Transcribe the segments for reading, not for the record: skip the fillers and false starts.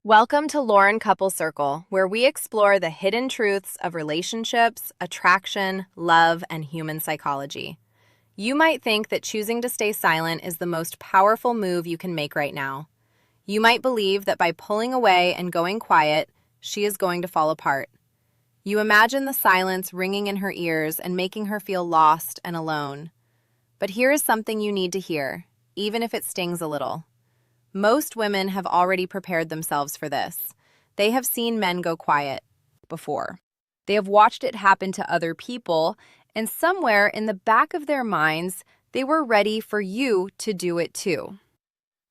Welcome to Lauren Couple Circle, where we explore the hidden truths of relationships, attraction, love, and human psychology. You might think that choosing to stay silent is the most powerful move you can make right now. You might believe that by pulling away and going quiet, she is going to fall apart. You imagine the silence ringing in her ears and making her feel lost and alone. But here is something you need to hear, even if it stings a little. Most women have already prepared themselves for this. They have seen men go quiet before. They have watched it happen to other people, and somewhere in the back of their minds, they were ready for you to do it too.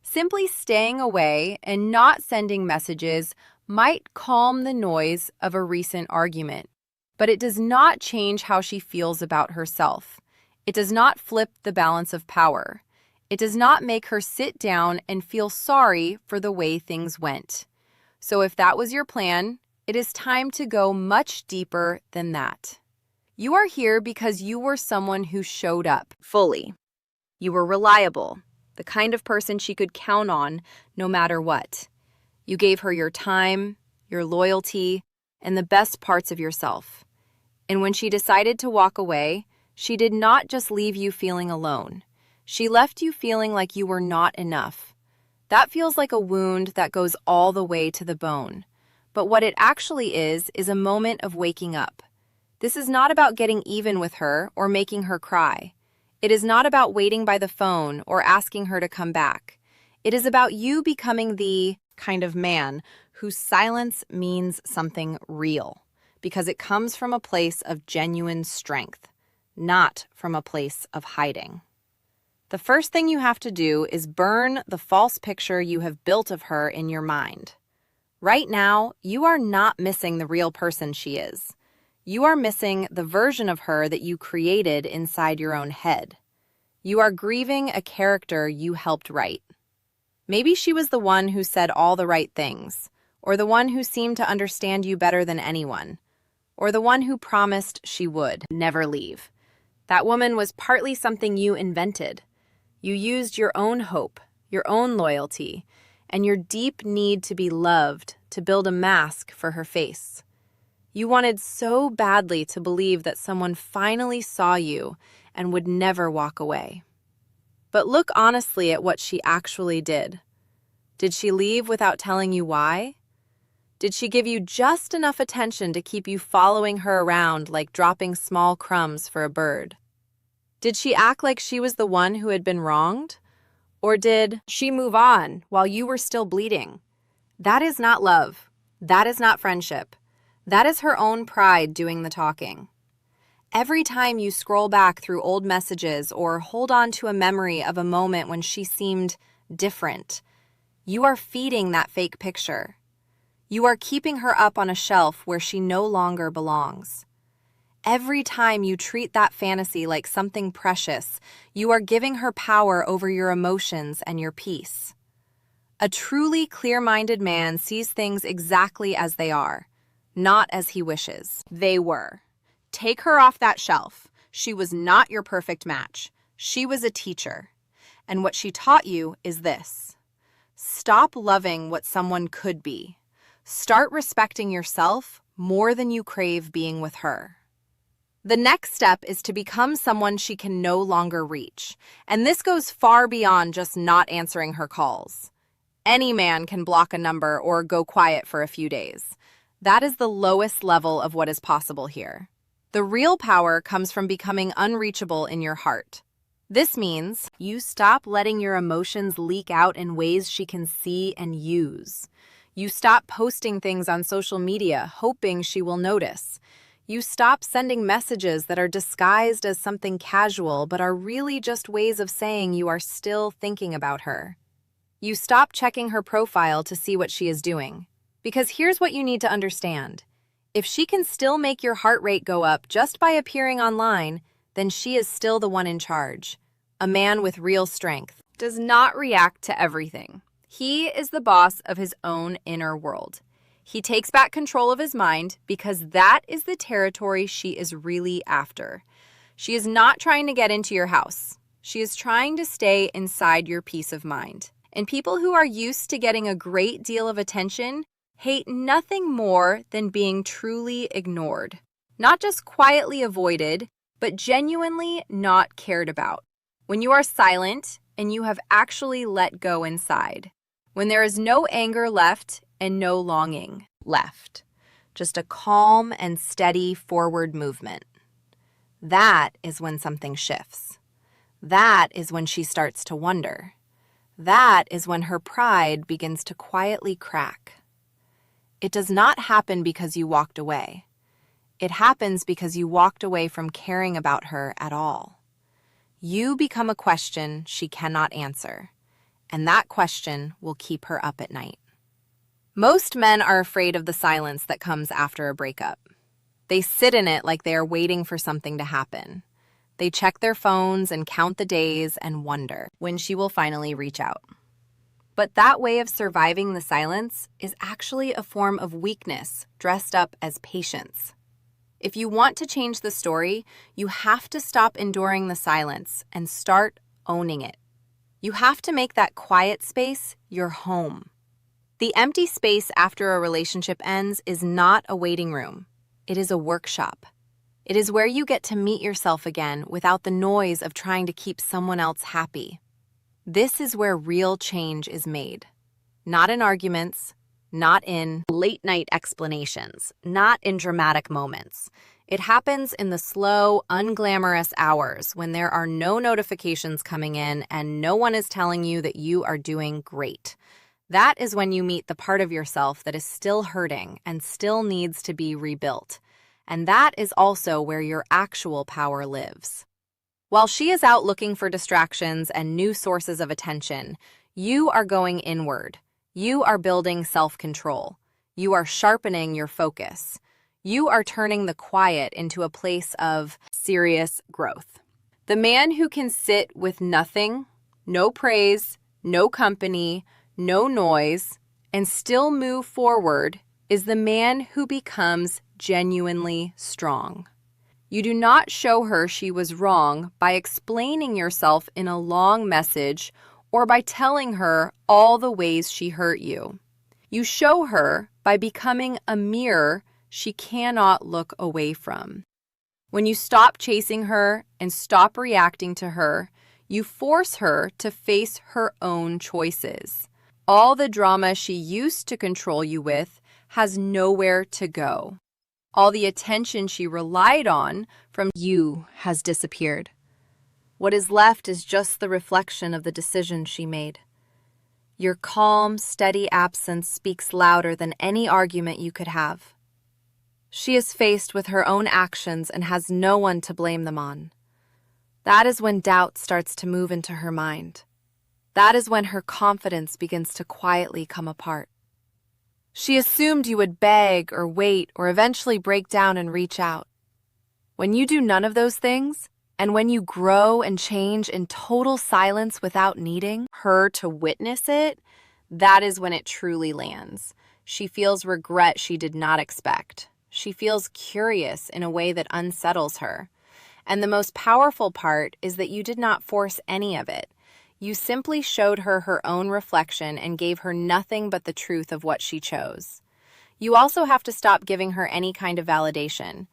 Simply staying away and not sending messages might calm the noise of a recent argument, but it does not change how she feels about herself. It does not flip the balance of power. It does not make her sit down and feel sorry for the way things went. So if that was your plan, it is time to go much deeper than that. You are here because you were someone who showed up fully. You were reliable, the kind of person she could count on no matter what. You gave her your time, your loyalty, and the best parts of yourself. And when she decided to walk away, she did not just leave you feeling alone. She left you feeling like you were not enough. That feels like a wound that goes all the way to the bone. But what it actually is a moment of waking up. This is not about getting even with her or making her cry. It is not about waiting by the phone or asking her to come back. It is about you becoming the kind of man whose silence means something real, because it comes from a place of genuine strength, not from a place of hiding. The first thing you have to do is burn the false picture you have built of her in your mind. Right now, you are not missing the real person she is. You are missing the version of her that you created inside your own head. You are grieving a character you helped write. Maybe she was the one who said all the right things, or the one who seemed to understand you better than anyone, or the one who promised she would never leave. That woman was partly something you invented. You used your own hope, your own loyalty, and your deep need to be loved to build a mask for her face. You wanted so badly to believe that someone finally saw you and would never walk away. But look honestly at what she actually did. Did she leave without telling you why? Did she give you just enough attention to keep you following her around like dropping small crumbs for a bird? Did she act like she was the one who had been wronged? Or did she move on while you were still bleeding? That is not love. That is not friendship. That is her own pride doing the talking. Every time you scroll back through old messages or hold on to a memory of a moment when she seemed different, you are feeding that fake picture. You are keeping her up on a shelf where she no longer belongs. Every time you treat that fantasy like something precious, you are giving her power over your emotions and your peace. A truly clear-minded man sees things exactly as they are, not as he wishes they were. Take her off that shelf. She was not your perfect match. She was a teacher. And what she taught you is this: stop loving what someone could be. Start respecting yourself more than you crave being with her. The next step is to become someone she can no longer reach, and this goes far beyond just not answering her calls. Any man can block a number or go quiet for a few days. That is the lowest level of what is possible here. The real power comes from becoming unreachable in your heart. This means you stop letting your emotions leak out in ways she can see and use. You stop posting things on social media hoping she will notice. You stop sending messages that are disguised as something casual but are really just ways of saying you are still thinking about her. You stop checking her profile to see what she is doing. Because here's what you need to understand. If she can still make your heart rate go up just by appearing online, then she is still the one in charge. A man with real strength does not react to everything. He is the boss of his own inner world. He takes back control of his mind because that is the territory she is really after. She is not trying to get into your house. She is trying to stay inside your peace of mind. And people who are used to getting a great deal of attention hate nothing more than being truly ignored. Not just quietly avoided, but genuinely not cared about. When you are silent and you have actually let go inside. When there is no anger left and no longing left. Just a calm and steady forward movement. That is when something shifts. That is when she starts to wonder. That is when her pride begins to quietly crack. It does not happen because you walked away. It happens because you walked away from caring about her at all. You become a question she cannot answer, and that question will keep her up at night. Most men are afraid of the silence that comes after a breakup. They sit in it like they are waiting for something to happen. They check their phones and count the days and wonder when she will finally reach out. But that way of surviving the silence is actually a form of weakness dressed up as patience. If you want to change the story, you have to stop enduring the silence and start owning it. You have to make that quiet space your home. The empty space after a relationship ends is not a waiting room. It is a workshop. It is where you get to meet yourself again without the noise of trying to keep someone else happy. This is where real change is made. Not in arguments, not in late-night explanations, not in dramatic moments. It happens in the slow, unglamorous hours when there are no notifications coming in and no one is telling you that you are doing great. That is when you meet the part of yourself that is still hurting and still needs to be rebuilt. And that is also where your actual power lives. While she is out looking for distractions and new sources of attention, you are going inward. You are building self-control. You are sharpening your focus. You are turning the quiet into a place of serious growth. The man who can sit with nothing, no praise, no company, no noise, and still move forward is the man who becomes genuinely strong. You do not show her she was wrong by explaining yourself in a long message or by telling her all the ways she hurt you. You show her by becoming a mirror she cannot look away from. When you stop chasing her and stop reacting to her, you force her to face her own choices. All the drama she used to control you with has nowhere to go. All the attention she relied on from you has disappeared. What is left is just the reflection of the decisions she made. Your calm, steady absence speaks louder than any argument you could have. She is faced with her own actions and has no one to blame them on. That is when doubt starts to move into her mind. That is when her confidence begins to quietly come apart. She assumed you would beg or wait or eventually break down and reach out. When you do none of those things, and when you grow and change in total silence without needing her to witness it, that is when it truly lands. She feels regret she did not expect. She feels curious in a way that unsettles her. And the most powerful part is that you did not force any of it. You simply showed her her own reflection and gave her nothing but the truth of what she chose. You also have to stop giving her any kind of validation.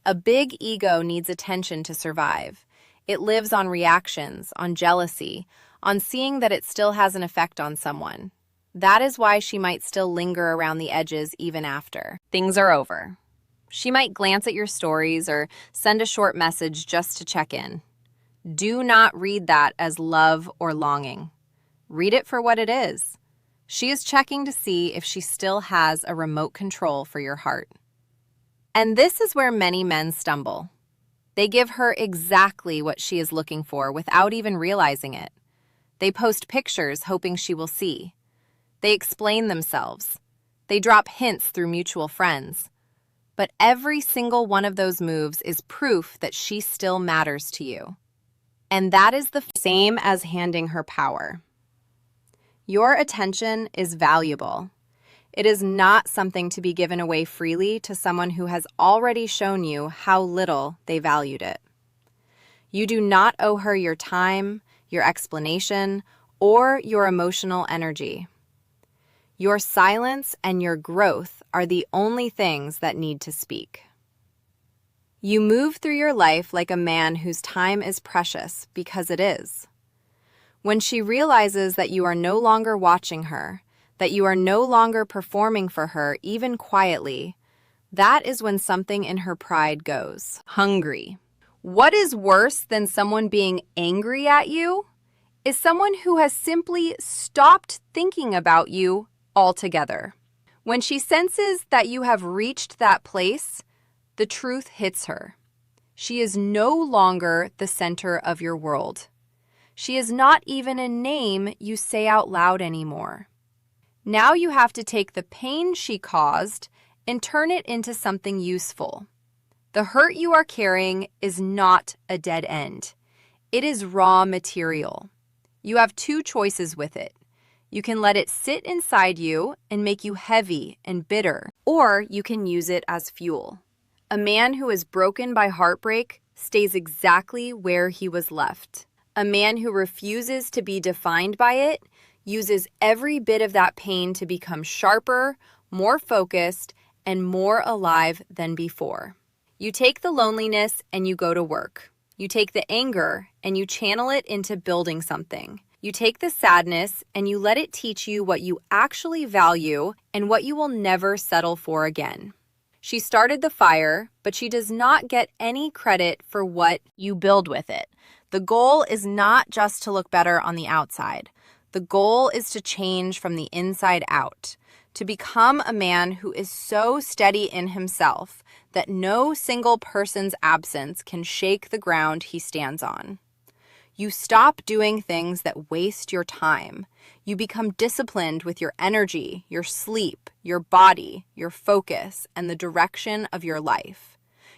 A big ego needs attention to survive. It lives on reactions, on jealousy, on seeing that it still has an effect on someone. That is why she might still linger around the edges even after things are over. She might glance at your stories or send a short message just to check in. Do not read that as love or longing. Read it for what it is. She is checking to see if she still has a remote control for your heart. And this is where many men stumble. They give her exactly what she is looking for without even realizing it. They post pictures hoping she will see. They explain themselves. They drop hints through mutual friends. But every single one of those moves is proof that she still matters to you. And that is the same as handing her power. Your attention is valuable. It is not something to be given away freely to someone who has already shown you how little they valued it. You do not owe her your time, your explanation, or your emotional energy. Your silence and your growth are the only things that need to speak. You move through your life like a man whose time is precious because it is. When she realizes that you are no longer watching her, that you are no longer performing for her, even quietly, that is when something in her pride goes hungry. What is worse than someone being angry at you is someone who has simply stopped thinking about you altogether. When she senses that you have reached that place, the truth hits her. She is no longer the center of your world. She is not even a name you say out loud anymore. Now you have to take the pain she caused and turn it into something useful. The hurt you are carrying is not a dead end. It is raw material. You have two choices with it. You can let it sit inside you and make you heavy and bitter, or you can use it as fuel. A man who is broken by heartbreak stays exactly where he was left. A man who refuses to be defined by it uses every bit of that pain to become sharper, more focused, and more alive than before. You take the loneliness and you go to work. You take the anger and you channel it into building something. You take the sadness and you let it teach you what you actually value and what you will never settle for again. She started the fire, but she does not get any credit for what you build with it. The goal is not just to look better on the outside. The goal is to change from the inside out, to become a man who is so steady in himself that no single person's absence can shake the ground he stands on. You stop doing things that waste your time. You become disciplined with your energy, your sleep, your body, your focus, and the direction of your life.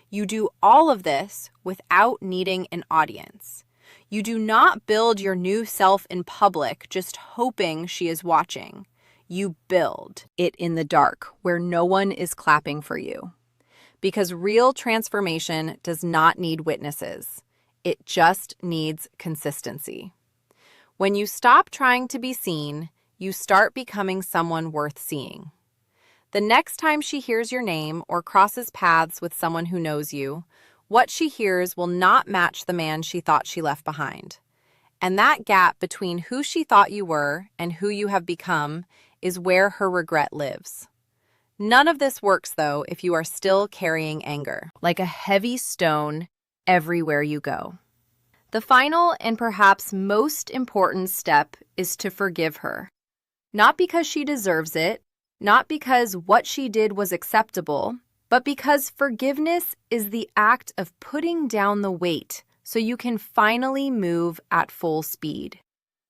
You do all of this without needing an audience. You do not build your new self in public just hoping she is watching. You build it in the dark where no one is clapping for you. Because real transformation does not need witnesses. It just needs consistency. When you stop trying to be seen, you start becoming someone worth seeing. The next time she hears your name or crosses paths with someone who knows you, what she hears will not match the man she thought she left behind. And that gap between who she thought you were and who you have become is where her regret lives. None of this works, though, if you are still carrying anger, like a heavy stone everywhere you go. The final and perhaps most important step is to forgive her. Not because she deserves it, not because what she did was acceptable, but because forgiveness is the act of putting down the weight so you can finally move at full speed.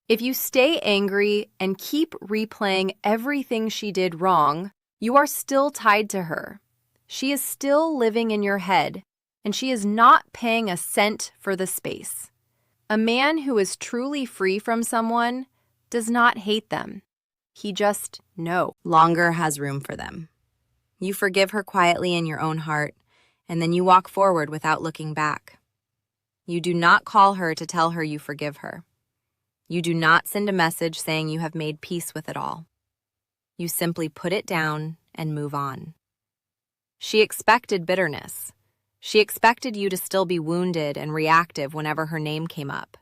If you stay angry and keep replaying everything she did wrong, you are still tied to her. She is still living in your head, and she is not paying a cent for the space. A man who is truly free from someone does not hate them. He just no longer has room for them. You forgive her quietly in your own heart, and then you walk forward without looking back. You do not call her to tell her you forgive her. You do not send a message saying you have made peace with it all. You simply put it down and move on. She expected bitterness. She expected you to still be wounded and reactive whenever her name came up.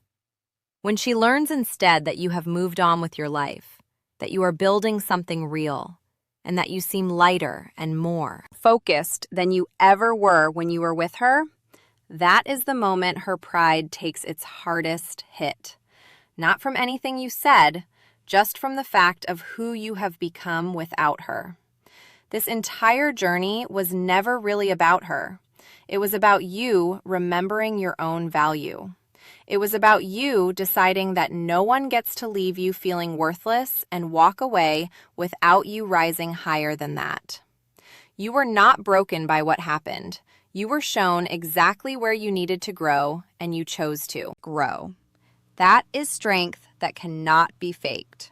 When she learns instead that you have moved on with your life, that you are building something real, and that you seem lighter and more focused than you ever were when you were with her, that is the moment her pride takes its hardest hit. Not from anything you said, just from the fact of who you have become without her. This entire journey was never really about her. It was about you remembering your own value. It was about you deciding that no one gets to leave you feeling worthless and walk away without you rising higher than that. You were not broken by what happened. You were shown exactly where you needed to grow, and you chose to grow. That is strength that cannot be faked.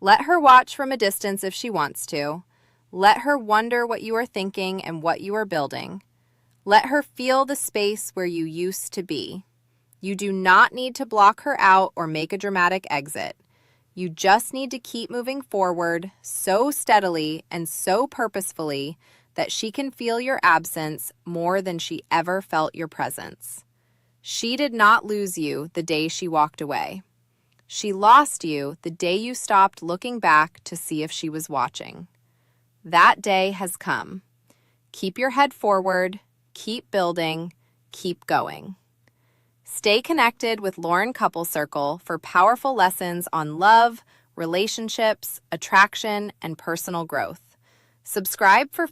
Let her watch from a distance if she wants to. Let her wonder what you are thinking and what you are building. Let her feel the space where you used to be. You do not need to block her out or make a dramatic exit. You just need to keep moving forward so steadily and so purposefully that she can feel your absence more than she ever felt your presence. She did not lose you the day she walked away. She lost you the day you stopped looking back to see if she was watching. That day has come. Keep your head forward, keep building, keep going. Stay connected with Lauren Couple Circle for powerful lessons on love, relationships, attraction, and personal growth. Subscribe for